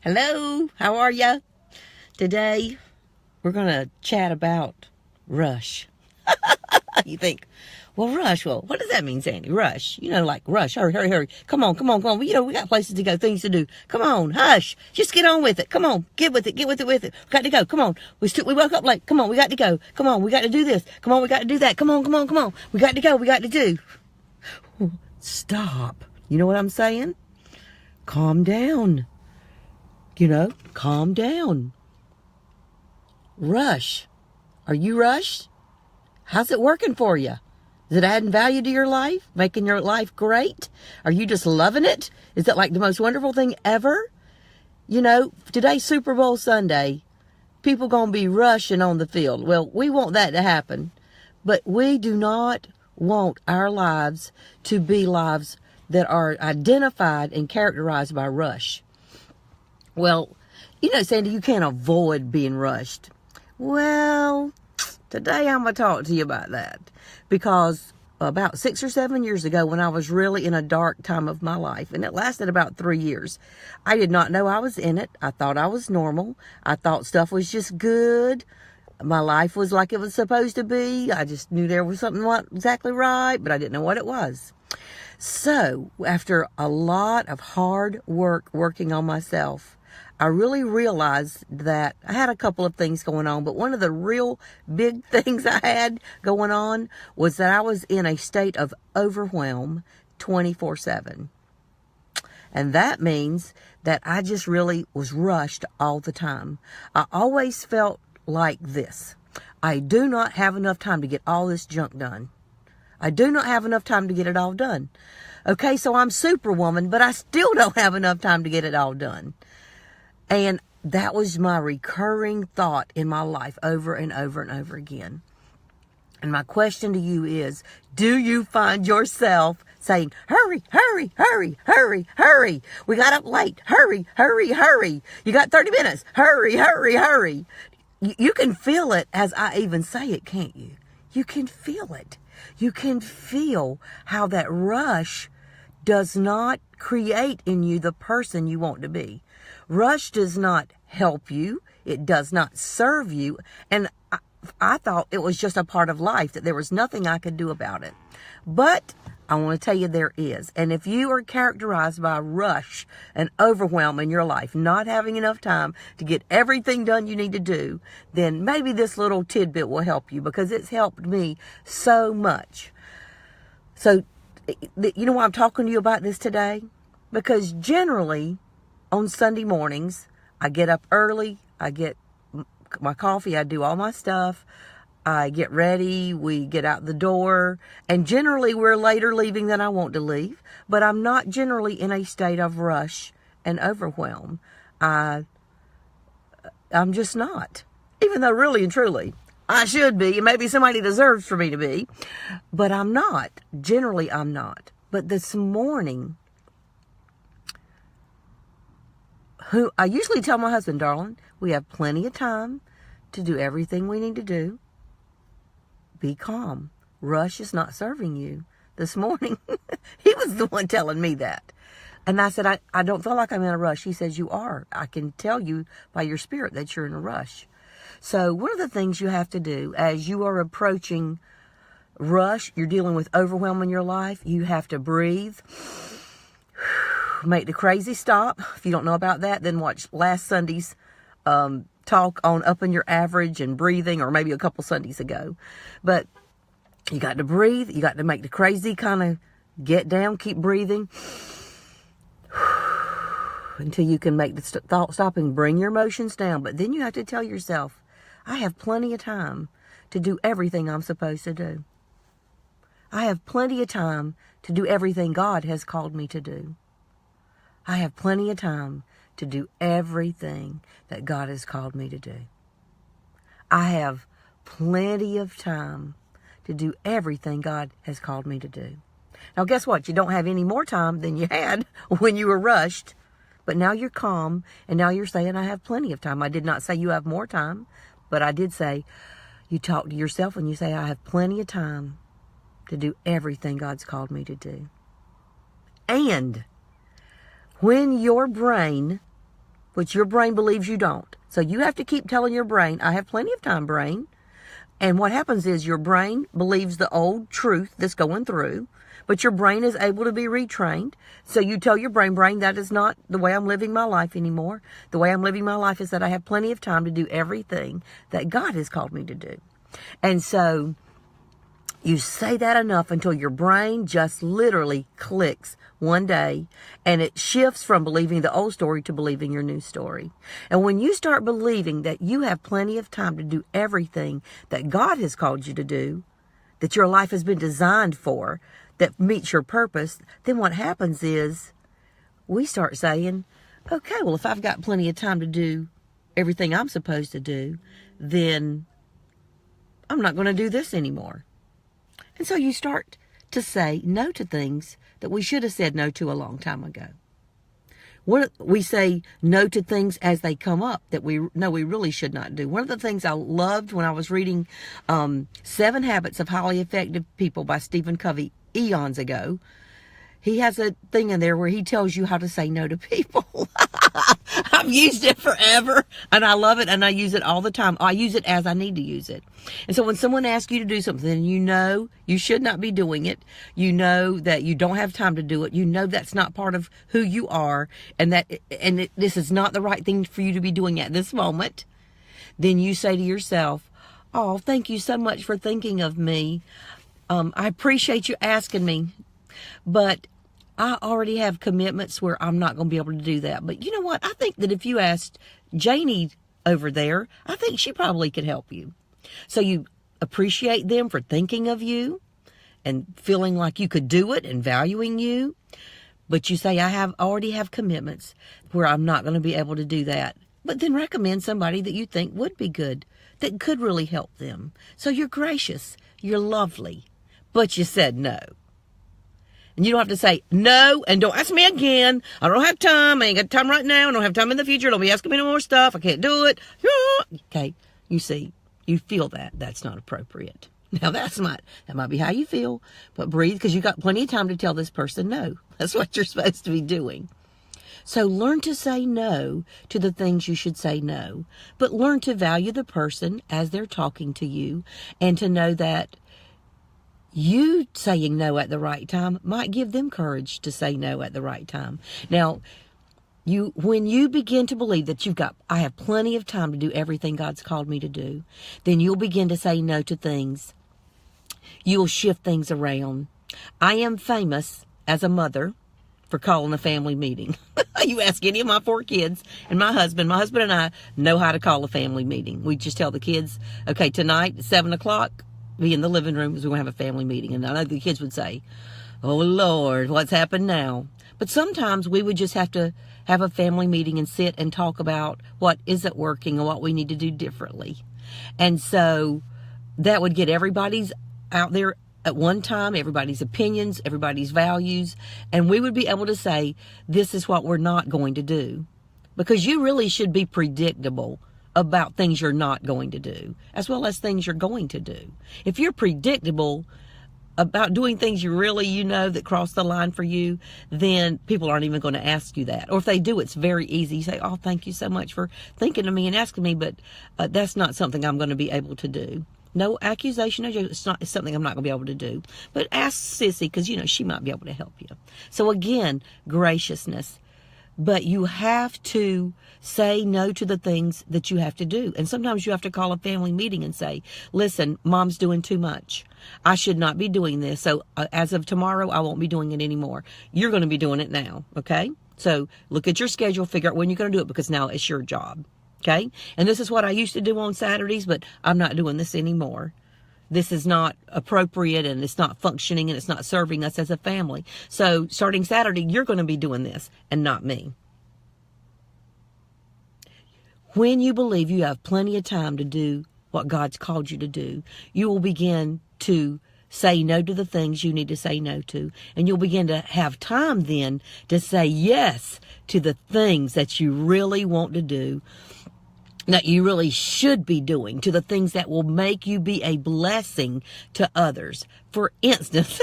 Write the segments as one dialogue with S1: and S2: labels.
S1: Hello, how are ya? Today, we're going to chat about rush. You think, well, rush, what does that mean, Sandy? Rush. Like rush, hurry, hurry, hurry. Come on. We got places to go, things to do. Come on, hush. Just get on with it. Come on, get with it. We got to go. Come on. We woke up late. Come on, we got to go. Come on, we got to do this. Come on, we got to do that. Come on. We got to go. We got to do. Stop. You know what I'm saying? Calm down. Calm down. Rush. Are you rushed? How's it working for you? Is it adding value to your life? Making your life great? Are you just loving it? Is it like the most wonderful thing ever? Today's Super Bowl Sunday. People gonna be rushing on the field. Well, we want that to happen. But we do not want our lives to be lives that are identified and characterized by rush. Well, Sandy, you can't avoid being rushed. Well, today I'm going to talk to you about that. Because about 6 or 7 years ago, when I was really in a dark time of my life, and it lasted about 3 years, I did not know I was in it. I thought I was normal. I thought stuff was just good. My life was like it was supposed to be. I just knew there was something not exactly right, but I didn't know what it was. So, after a lot of hard work working on myself, I really realized that I had a couple of things going on, but one of the real big things I had going on was that I was in a state of overwhelm 24/7. And that means that I just really was rushed all the time. I always felt like this. I do not have enough time to get all this junk done. I do not have enough time to get it all done. Okay, so I'm Superwoman, but I still don't have enough time to get it all done. And that was my recurring thought in my life over and over and over again. And my question to you is, do you find yourself saying, hurry, hurry, hurry, hurry, hurry. We got up late. Hurry, hurry, hurry. You got 30 minutes. Hurry, hurry, hurry. You can feel it as I even say it, can't you? You can feel it. You can feel how that rush does not create in you the person you want to be. Rush does not help you. It does not serve you. And I thought it was just a part of life, that there was nothing I could do about it. But I want to tell you there is. And if you are characterized by rush and overwhelm in your life, not having enough time to get everything done you need to do, then maybe this little tidbit will help you, because it's helped me so much. So, you know why I'm talking to you about this today? Because generally, on Sunday mornings, I get up early, I get my coffee, I do all my stuff, I get ready, we get out the door, and generally we're later leaving than I want to leave, but I'm not generally in a state of rush and overwhelm. I'm just not. Even though really and truly, I should be, and maybe somebody deserves for me to be, but I'm not. Generally, I'm not. But this morning, I usually tell my husband, darling, we have plenty of time to do everything we need to do. Be calm. Rush is not serving you. This morning, he was the one telling me that. And I said, I don't feel like I'm in a rush. He says, you are. I can tell you by your spirit that you're in a rush. So one of the things you have to do as you are approaching rush, you're dealing with overwhelm in your life, you have to breathe. Make the crazy stop. If you don't know about that, then watch last Sunday's talk on upping your average and breathing, or maybe a couple Sundays ago. But you got to breathe. You got to make the crazy kind of get down, keep breathing until you can make the thought stop and bring your emotions down. But then you have to tell yourself, I have plenty of time to do everything I'm supposed to do. I have plenty of time to do everything God has called me to do. I have plenty of time to do everything that God has called me to do. I have plenty of time to do everything God has called me to do. Now, guess what? You don't have any more time than you had when you were rushed. But now you're calm, and now you're saying, I have plenty of time. I did not say you have more time, but I did say, you talk to yourself and you say, I have plenty of time to do everything God's called me to do. And when your brain which your brain believes you don't. So you have to keep telling your brain, I have plenty of time, brain. And what happens is your brain believes the old truth that's going through, but your brain is able to be retrained. So you tell your brain, that is not the way I'm living my life anymore. The way I'm living my life is that I have plenty of time to do everything that God has called me to do. And so you say that enough until your brain just literally clicks one day, and it shifts from believing the old story to believing your new story. And when you start believing that you have plenty of time to do everything that God has called you to do, that your life has been designed for, that meets your purpose, then what happens is we start saying, okay, well, if I've got plenty of time to do everything I'm supposed to do, then I'm not going to do this anymore. And so you start to say no to things that we should have said no to a long time ago. We say no to things as they come up that we know we really should not do. One of the things I loved when I was reading 7 Habits of Highly Effective People by Stephen Covey eons ago, he has a thing in there where he tells you how to say no to people. I've used it forever, and I love it, and I use it all the time. I use it as I need to use it. And so when someone asks you to do something, and you know you should not be doing it, you know that you don't have time to do it, you know that's not part of who you are, and this is not the right thing for you to be doing at this moment, then you say to yourself, oh, thank you so much for thinking of me. I appreciate you asking me, but I already have commitments where I'm not going to be able to do that. But you know what? I think that if you asked Janie over there, I think she probably could help you. So you appreciate them for thinking of you and feeling like you could do it and valuing you. But you say, I already have commitments where I'm not going to be able to do that. But then recommend somebody that you think would be good, that could really help them. So you're gracious, you're lovely, but you said no. And you don't have to say, no, and don't ask me again. I don't have time. I ain't got time right now. I don't have time in the future. Don't be asking me no more stuff. I can't do it. Okay, you see, you feel that. That's not appropriate. Now, that might be how you feel, but breathe, because you got plenty of time to tell this person no. That's what you're supposed to be doing. So learn to say no to the things you should say no, but learn to value the person as they're talking to you, and to know that you saying no at the right time might give them courage to say no at the right time. Now, when you begin to believe that I have plenty of time to do everything God's called me to do, then you'll begin to say no to things. You'll shift things around. I am famous as a mother for calling a family meeting. You ask any of my 4 kids and my husband and I know how to call a family meeting. We just tell the kids, okay, tonight at 7 o'clock, be in the living room because we're going to have a family meeting. And I know the kids would say, oh, Lord, what's happened now? But sometimes we would just have to have a family meeting and sit and talk about what isn't working and what we need to do differently. And so that would get everybody's out there at one time, everybody's opinions, everybody's values, and we would be able to say, this is what we're not going to do. Because you really should be predictable about things you're not going to do, as well as things you're going to do. If you're predictable about doing things you really, that cross the line for you, then people aren't even going to ask you that. Or if they do, it's very easy. You say, oh, thank you so much for thinking of me and asking me, but that's not something I'm going to be able to do. No accusation. It's something I'm not going to be able to do. But ask Sissy, because, she might be able to help you. So again, graciousness. But you have to say no to the things that you have to do. And sometimes you have to call a family meeting and say, listen, Mom's doing too much. I should not be doing this. So as of tomorrow, I won't be doing it anymore. You're going to be doing it now. Okay? So look at your schedule, figure out when you're going to do it, because now it's your job. Okay? And this is what I used to do on Saturdays, but I'm not doing this anymore. This is not appropriate, and it's not functioning, and it's not serving us as a family. So starting Saturday, you're going to be doing this and not me. When you believe you have plenty of time to do what God's called you to do, you will begin to say no to the things you need to say no to. And you'll begin to have time then to say yes to the things that you really want to do, that you really should be doing, to the things that will make you be a blessing to others. For instance,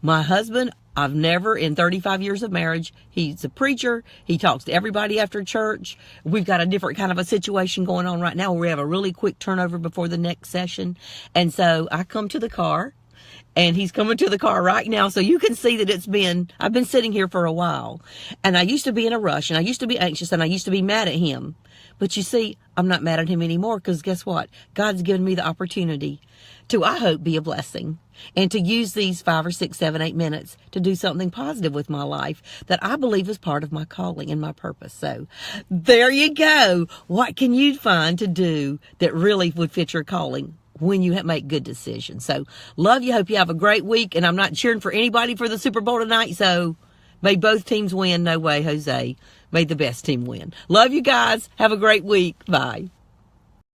S1: my husband I've never, in 35 years of marriage, he's a preacher. He talks to everybody after church. We've got a different kind of a situation going on right now where we have a really quick turnover before the next session. And so I come to the car, and he's coming to the car right now. So you can see that I've been sitting here for a while. And I used to be in a rush, and I used to be anxious, and I used to be mad at him. But you see, I'm not mad at him anymore, because guess what? God's given me the opportunity to, I hope, be a blessing, and to use these 5 or 6, 7, 8 minutes to do something positive with my life that I believe is part of my calling and my purpose. So there you go. What can you find to do that really would fit your calling when you make good decisions? So love you. Hope you have a great week. And I'm not cheering for anybody for the Super Bowl tonight, so may both teams win. No way, Jose. May the best team win. Love you guys. Have a great week. Bye.